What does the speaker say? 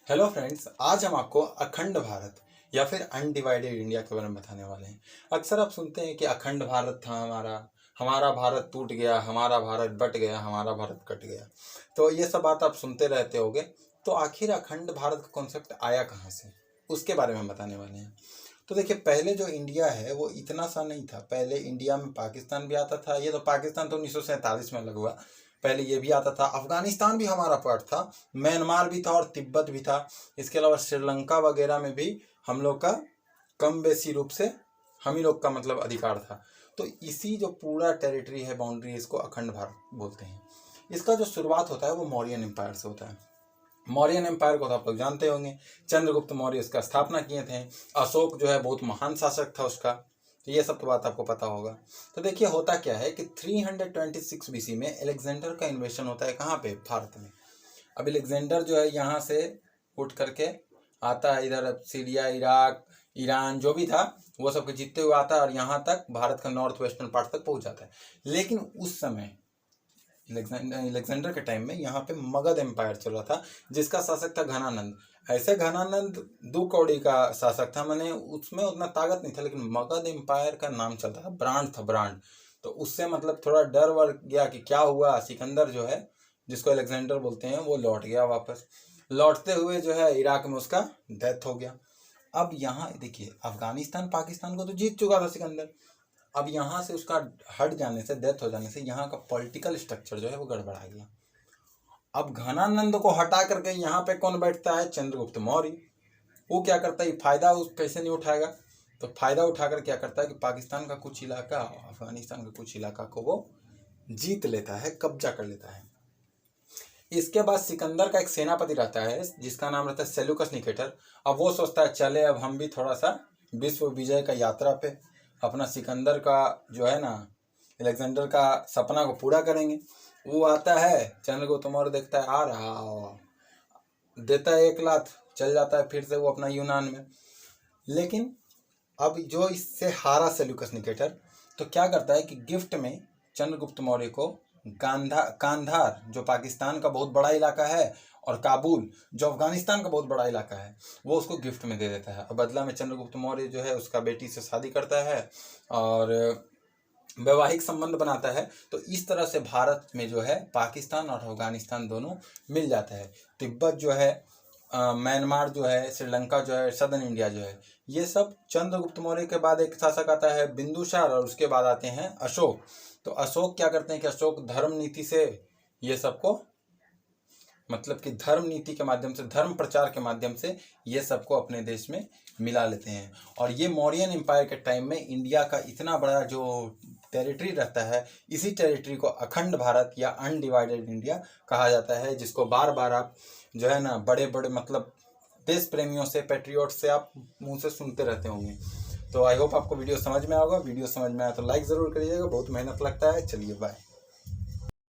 Hello friends, आज हम आपको अखंड भारत या फिर अनडिवाइडेड इंडिया के बारे में बताने वाले हैं। अक्सर आप सुनते हैं कि अखंड भारत था हमारा, हमारा भारत टूट गया, हमारा भारत बट गया, हमारा भारत कट गया। तो ये सब बात आप सुनते रहते होगे। तो आखिर अखंड भारत का कॉन्सेप्ट आया कहाँ से, उसके बारे में हम बताने वाले हैं। तो देखिए, पहले जो इंडिया है वो इतना सा नहीं था। पहले इंडिया में पाकिस्तान भी आता था। ये तो पाकिस्तान तो 1947 में अलग हुआ, पहले ये भी आता था। अफगानिस्तान भी हमारा पार्ट था, म्यांमार भी था और तिब्बत भी था। इसके अलावा श्रीलंका वगैरह में भी हम लोग का कम बेसी रूप से हम ही लोग का मतलब अधिकार था। तो इसी जो पूरा टेरिटरी है, बाउंड्री, इसको अखंड भारत बोलते हैं। इसका जो शुरुआत होता है वो मौर्यन एम्पायर से होता है। मौर्यन एम्पायर को तो आप लोग जानते होंगे, चंद्रगुप्त मौर्य इसका स्थापना किए थे। अशोक जो है बहुत महान शासक था उसका। तो ये सब तो बात आपको पता होगा। तो देखिए, होता क्या है कि 326 बीसी में एलेक्जेंडर का इन्वेशन होता है। कहाँ पे? भारत में। अब एलेक्जेंडर जो है यहाँ से उठ करके आता है इधर, सीरिया, इराक, ईरान जो भी था वो सब जीतते हुए आता है और यहाँ तक भारत का नॉर्थ वेस्टर्न पार्ट तक पहुँच जाता है। लेकिन उस समय एलेक्जेंडर के टाइम में यहाँ पे मगध एम्पायर चल रहा था, जिसका शासक था घनानंद। ऐसे घनानंद 2 कौड़ी का शासक था, मैंने उसमें उतना ताकत नहीं था, लेकिन मगध एम्पायर का नाम चलता था, ब्रांड था, ब्रांड। तो उससे मतलब थोड़ा डर वर गया कि क्या हुआ। सिकंदर जो है, जिसको अलेक्जेंडर बोलते हैं, वो लौट गया वापस। लौटते हुए जो है इराक में उसका डेथ हो गया। अब यहाँ देखिए, अफगानिस्तान पाकिस्तान को तो जीत चुका था सिकंदर। अब यहाँ से उसका हट जाने से, डेथ हो जाने से, यहाँ का पॉलिटिकल स्ट्रक्चर जो है वो गड़बड़ा गया। अब घनानंद को हटा करके यहाँ पे कौन बैठता है? चंद्रगुप्त मौर्य। वो क्या करता है, फायदा उस कैसे नहीं उठाएगा? तो फायदा उठाकर क्या करता है कि पाकिस्तान का कुछ इलाका, अफगानिस्तान का कुछ इलाका को वो जीत लेता है, कब्जा कर लेता है। इसके बाद सिकंदर का एक सेनापति रहता है जिसका नाम रहता है सेल्यूकस निकेटर। अब वो सोचता है चले अब हम भी थोड़ा सा विश्व विजय का यात्रा पे अपना सिकंदर का जो है ना, अलेक्जेंडर का सपना को पूरा करेंगे। वो आता है, चंद्रगुप्त मौर्य देखता है आ रहा, देता है 1 लाख, चल जाता है फिर से वो अपना यूनान में। लेकिन अब जो इससे हारा सेल्यूकस निकेटर, तो क्या करता है कि गिफ्ट में चंद्रगुप्त मौर्य को कांधार जो पाकिस्तान का बहुत बड़ा इलाका है और काबुल जो अफगानिस्तान का बहुत बड़ा इलाका है, वो उसको गिफ्ट में दे देता है। और बदला में चंद्रगुप्त मौर्य जो है उसका बेटी से शादी करता है और वैवाहिक संबंध बनाता है। तो इस तरह से भारत में जो है पाकिस्तान और अफगानिस्तान दोनों मिल जाता है। तिब्बत जो है, म्यांमार जो है, श्रीलंका जो है, सदर्न इंडिया जो है, ये सब चंद्रगुप्त मौर्य के बाद एक शासक आता है बिंदुसार, और उसके बाद आते हैं अशोक। तो अशोक क्या करते हैं कि अशोक धर्म नीति से ये सबको, मतलब कि धर्म नीति के माध्यम से, धर्म प्रचार के माध्यम से ये सबको अपने देश में मिला लेते हैं। और ये मौर्यन एम्पायर के टाइम में इंडिया का इतना बड़ा जो टेरिटरी रहता है, इसी टेरिटरी को अखंड भारत या अनडिवाइडेड इंडिया कहा जाता है, जिसको बार बार आप जो है ना बड़े बड़े मतलब देश प्रेमियों से, पैट्रियोट से आप मुंह से सुनते रहते होंगे। तो आई होप आपको वीडियो समझ में आएगा। वीडियो समझ में आया तो लाइक ज़रूर करिएगा, बहुत मेहनत लगता है। चलिए बाय।